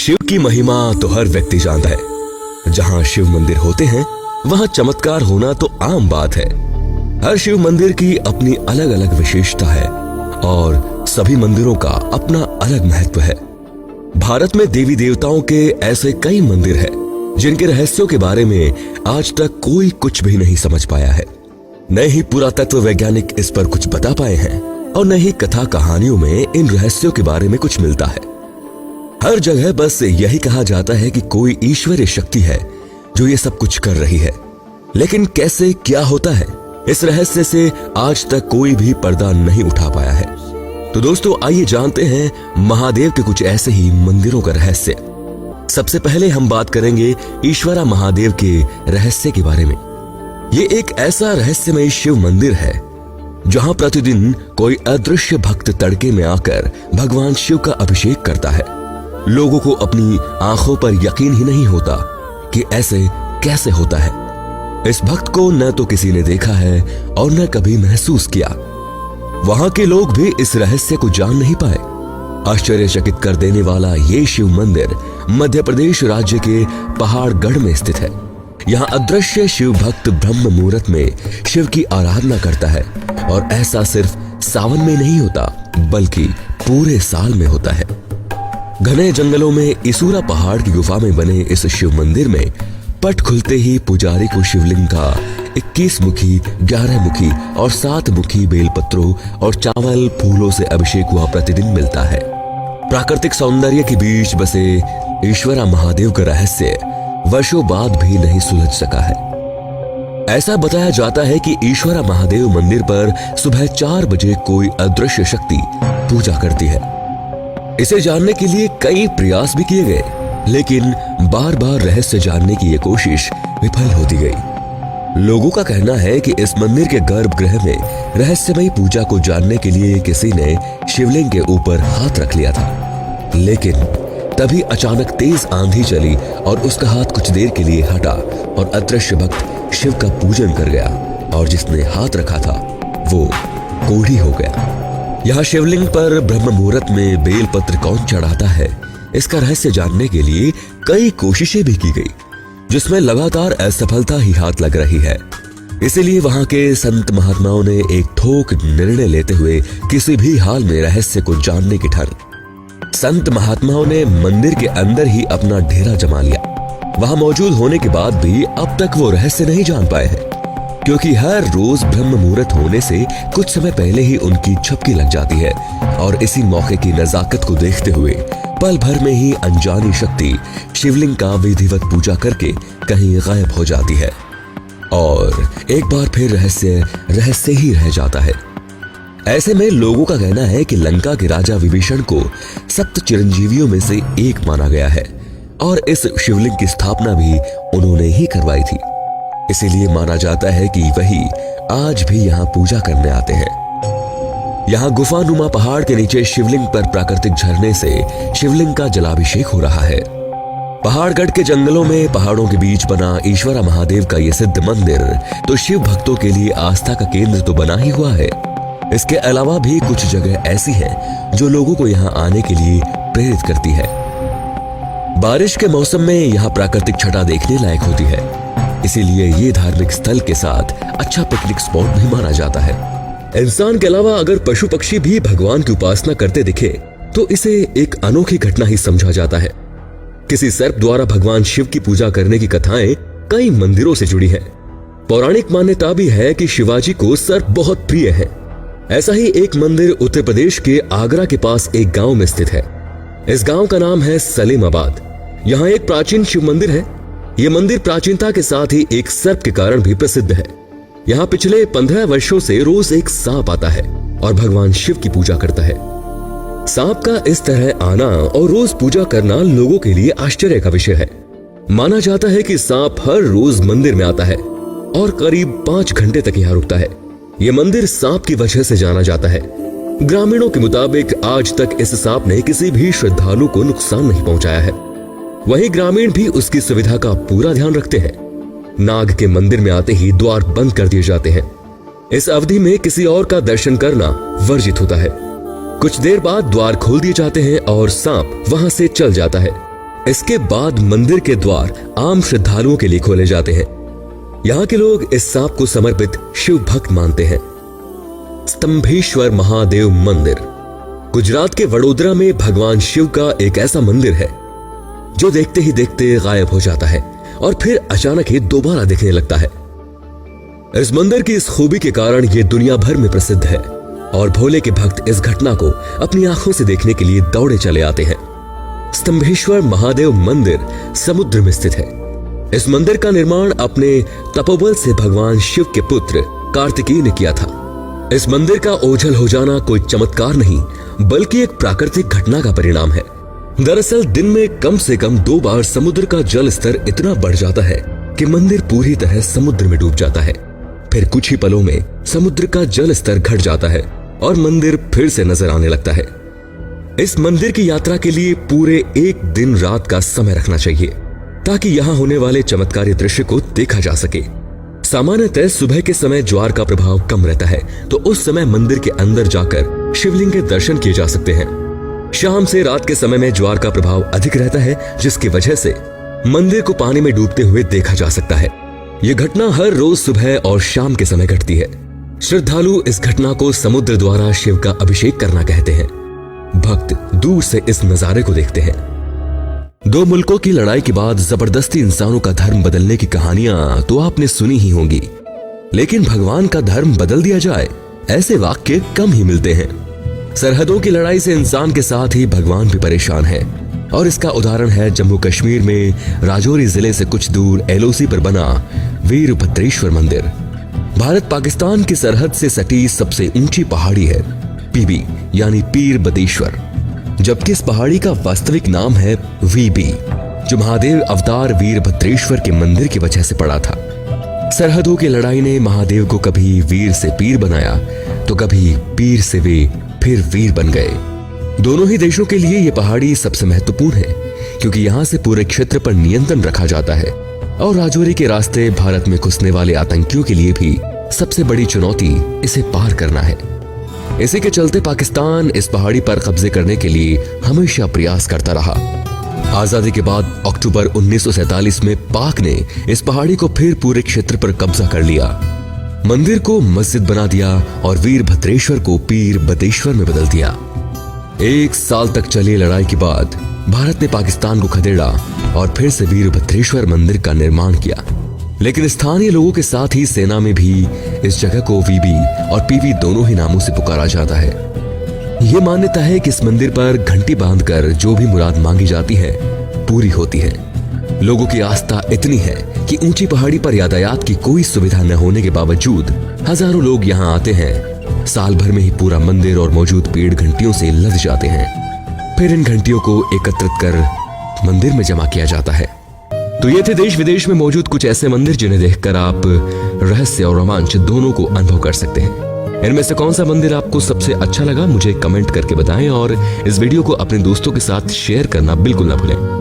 शिव की महिमा तो हर व्यक्ति जानता है। जहां शिव मंदिर होते हैं वहां चमत्कार होना तो आम बात है। हर शिव मंदिर की अपनी अलग अलग विशेषता है और सभी मंदिरों का अपना अलग महत्व है। भारत में देवी देवताओं के ऐसे कई मंदिर हैं जिनके रहस्यों के बारे में आज तक कोई कुछ भी नहीं समझ पाया है। न ही पुरातत्व वैज्ञानिक इस पर कुछ बता पाए हैं और न ही कथा कहानियों में इन रहस्यों के बारे में कुछ मिलता है। हर जगह बस यही कहा जाता है कि कोई ईश्वरीय शक्ति है जो ये सब कुछ कर रही है, लेकिन कैसे क्या होता है इस रहस्य से आज तक कोई भी पर्दा नहीं उठा पाया है। तो दोस्तों आइए जानते हैं महादेव के कुछ ऐसे ही मंदिरों का रहस्य। सबसे पहले हम बात करेंगे ईश्वरा महादेव के रहस्य के बारे में। ये एक ऐसा रहस्यमय शिव मंदिर है जहां प्रतिदिन कोई अदृश्य भक्त तड़के में आकर भगवान शिव का अभिषेक करता है। लोगों को अपनी आंखों पर यकीन ही नहीं होता कि ऐसे कैसे होता है। इस भक्त को न तो किसी ने देखा है और न कभी महसूस किया। वहां के लोग भी इस रहस्य को जान नहीं पाए। आश्चर्यचकित कर देने वाला ये शिव मंदिर मध्य प्रदेश राज्य के पहाड़गढ़ में स्थित है। यहाँ अदृश्य शिव भक्त ब्रह्म मुहूर्त में शिव की आराधना करता है और ऐसा सिर्फ सावन में नहीं होता बल्कि पूरे साल में होता है। घने जंगलों में इसुरा पहाड़ की गुफा में बने इस शिव मंदिर में पट खुलते ही पुजारी को शिवलिंग का 21 मुखी, 11 मुखी और 7 मुखी बेलपत्रों और चावल फूलों से अभिषेक हुआ प्रतिदिन मिलता है। प्राकृतिक सौंदर्य के बीच बसे ईश्वरा महादेव का रहस्य वर्षों बाद भी नहीं सुलझ सका है। ऐसा बताया जाता है कि ईश्वरा महादेव मंदिर पर सुबह 4 बजे कोई अदृश्य शक्ति पूजा करती है। इसे जानने के लिए कई प्रयास भी किए गए, लेकिन बार बार रहस्य जानने की ये कोशिश विफल होती गई। लोगों का कहना है कि इस मंदिर के गर्भगृह में रहस्यमयी पूजा को जानने के लिए किसी ने शिवलिंग के ऊपर हाथ रख लिया था, लेकिन तभी अचानक तेज आंधी चली और उसका हाथ कुछ देर के लिए हटा और अदृश्य भक्त शिव का पूजन कर गया और जिसने हाथ रखा था वो कोढ़ी हो गया। यहाँ शिवलिंग पर ब्रह्म मुहूर्त में बेलपत्र कौन चढ़ाता है, इसका रहस्य जानने के लिए कई कोशिशें भी की गई, जिसमें लगातार असफलता ही हाथ लग रही है। इसीलिए वहां के संत महात्माओं ने एक ठोक निर्णय लेते हुए किसी भी हाल में रहस्य को जानने की ठानी। संत महात्माओं ने मंदिर के अंदर ही अपना डेरा जमा लिया। वहां मौजूद होने के बाद भी अब तक वो रहस्य नहीं जान पाए हैं, क्योंकि हर रोज ब्रह्म मुहूर्त होने से कुछ समय पहले ही उनकी झपकी लग जाती है और इसी मौके की नजाकत को देखते हुए पल भर में ही अनजानी शक्ति शिवलिंग का विधिवत पूजा करके कहीं गायब हो जाती है और एक बार फिर रहस्य ही रह जाता है। ऐसे में लोगों का कहना है कि लंका के राजा विभीषण को 7 चिरंजीवियों में से एक माना गया है और इस शिवलिंग की स्थापना भी उन्होंने ही करवाई थी। इसीलिए माना जाता है कि वही आज भी यहाँ पूजा करने आते हैं। यहाँ गुफानुमा पहाड़ के नीचे शिवलिंग पर प्राकृतिक झरने से शिवलिंग का जलाभिषेक हो रहा है। पहाड़गढ़ के जंगलों में पहाड़ों के बीच बना ईश्वरा महादेव का ये सिद्ध मंदिर तो शिव भक्तों के लिए आस्था का केंद्र तो बना ही हुआ है। इसके अलावा भी कुछ जगह ऐसी हैं जो लोगों को यहाँ आने के लिए प्रेरित करती है। बारिश के मौसम में यहाँ प्राकृतिक छटा देखने लायक होती है, इसीलिए ये धार्मिक स्थल के साथ अच्छा पिकनिक स्पॉट भी माना जाता है। इंसान के अलावा अगर पशु पक्षी भी भगवान की उपासना करते दिखे तो इसे एक अनोखी घटना ही समझा जाता है। किसी सर्प द्वारा भगवान शिव की पूजा करने की कथाएं कई मंदिरों से जुड़ी हैं। पौराणिक मान्यता भी है कि शिवाजी को सर्प बहुत प्रिय है। ऐसा ही एक मंदिर उत्तर प्रदेश के आगरा के पास एक गांव में स्थित है। इस गांव का नाम है सलेमाबाद। यहाँ एक प्राचीन शिव मंदिर है। ये मंदिर प्राचीनता के साथ ही एक सर्प के कारण भी प्रसिद्ध है। यहाँ पिछले 15 वर्षों से रोज एक सांप आता है और भगवान शिव की पूजा करता है। सांप का इस तरह आना और रोज पूजा करना लोगों के लिए आश्चर्य का विषय है। माना जाता है कि सांप हर रोज मंदिर में आता है और करीब 5 घंटे तक यहाँ रुकता है। ये मंदिर सांप की वजह से जाना जाता है। ग्रामीणों के मुताबिक आज तक इस सांप ने किसी भी श्रद्धालु को नुकसान नहीं पहुंचाया है। वहीं ग्रामीण भी उसकी सुविधा का पूरा ध्यान रखते हैं। नाग के मंदिर में आते ही द्वार बंद कर दिए जाते हैं। इस अवधि में किसी और का दर्शन करना वर्जित होता है। कुछ देर बाद द्वार खोल दिए जाते हैं और सांप वहां से चल जाता है। इसके बाद मंदिर के द्वार आम श्रद्धालुओं के लिए खोले जाते हैं। यहाँ के लोग इस सांप को समर्पित शिव भक्त मानते हैं। स्तंभेश्वर महादेव मंदिर गुजरात के वडोदरा में भगवान शिव का एक ऐसा मंदिर है जो देखते ही देखते गायब हो जाता है और फिर अचानक ही दोबारा दिखने लगता है। इस मंदिर की इस खूबी के कारण यह दुनिया भर में प्रसिद्ध है और भोले के भक्त इस घटना को अपनी आंखों से देखने के लिए दौड़े चले आते हैं। स्तंभेश्वर महादेव मंदिर समुद्र में स्थित है। इस मंदिर का निर्माण अपने तपोबल से भगवान शिव के पुत्र कार्तिकेय ने किया था। इस मंदिर का ओझल हो जाना कोई चमत्कार नहीं बल्कि एक प्राकृतिक घटना का परिणाम है। दरअसल दिन में कम से कम 2 बार समुद्र का जल स्तर इतना बढ़ जाता है कि मंदिर पूरी तरह समुद्र में डूब जाता है। फिर कुछ ही पलों में समुद्र का जल स्तर घट जाता है और मंदिर फिर से नजर आने लगता है। इस मंदिर की यात्रा के लिए पूरे 1 दिन रात का समय रखना चाहिए ताकि यहाँ होने वाले चमत्कारी दृश्य को देखा जा सके। सामान्यतः सुबह के समय ज्वार का प्रभाव कम रहता है तो उस समय मंदिर के अंदर जाकर शिवलिंग के दर्शन किए जा सकते हैं। शाम से रात के समय में ज्वार का प्रभाव अधिक रहता है जिसकी वजह से मंदिर को पानी में डूबते हुए देखा जा सकता है। यह घटना हर रोज सुबह और शाम के समय घटती है। श्रद्धालु इस घटना को समुद्र द्वारा शिव का अभिषेक करना कहते हैं। भक्त दूर से इस नजारे को देखते हैं। 2 मुल्कों की लड़ाई के बाद जबरदस्ती इंसानों का धर्म बदलने की कहानियां तो आपने सुनी ही होंगी, लेकिन भगवान का धर्म बदल दिया जाए ऐसे वाक्य कम ही मिलते हैं। सरहदों की लड़ाई से इंसान के साथ ही भगवान भी परेशान है और इसका उदाहरण है जम्मू कश्मीर में राजौरी जिले से कुछ दूर एलओसी पर बना वीरभद्रेश्वर मंदिर। भारत पाकिस्तान की सरहद से सटी सबसे ऊंची पहाड़ी है पीबी यानी पीर बदेश्वर, जबकि इस पहाड़ी का वास्तविक नाम है वीबी जो महादेव अवतार वीरभद्रेश्वर के मंदिर की वजह से पड़ा था। सरहदों की लड़ाई ने महादेव को कभी वीर से पीर बनाया तो कभी पीर से वे फिर वीर बन गए। दोनों ही देशों के लिए यह पहाड़ी सबसे महत्वपूर्ण है क्योंकि यहाँ से पूरे क्षेत्र पर नियंत्रण रखा जाता है और राजौरी के रास्ते भारत में घुसने वाले आतंकियों के लिए भी सबसे बड़ी चुनौती इसे पार करना है। इसी के चलते पाकिस्तान इस पहाड़ी पर कब्जे करने के लिए हमेशा प्रयास करता रहा। आजादी के बाद अक्टूबर 1947 में पाक ने इस पहाड़ी को फिर पूरे क्षेत्र पर कब्जा कर लिया, मंदिर को मस्जिद बना दिया और वीरभद्रेश्वर को पीर बदेश्वर में बदल दिया। 1 साल तक चली लड़ाई के बाद भारत ने पाकिस्तान को खदेड़ा और फिर से वीरभद्रेश्वर मंदिर का निर्माण किया, लेकिन स्थानीय लोगों के साथ ही सेना में भी इस जगह को वीबी और पीबी दोनों ही नामों से पुकारा जाता है। यह मान्यता है कि इस मंदिर पर घंटी बांधकर जो भी मुराद मांगी जाती है पूरी होती है। लोगों की आस्था इतनी है कि ऊंची पहाड़ी पर यातायात की कोई सुविधा न होने के बावजूद हजारों लोग यहाँ आते हैं। साल भर में ही पूरा मंदिर और मौजूद पेड़ घंटियों से लद जाते हैं। फिर इन घंटियों को एकत्रित कर मंदिर में जमा किया जाता है। तो ये थे देश विदेश में मौजूद कुछ ऐसे मंदिर जिन्हें देखकर आप रहस्य और रोमांच दोनों को अनुभव कर सकते हैं। इनमें से कौन सा मंदिर आपको सबसे अच्छा लगा मुझे कमेंट करके बताएं और इस वीडियो को अपने दोस्तों के साथ शेयर करना बिल्कुल ना भूलें।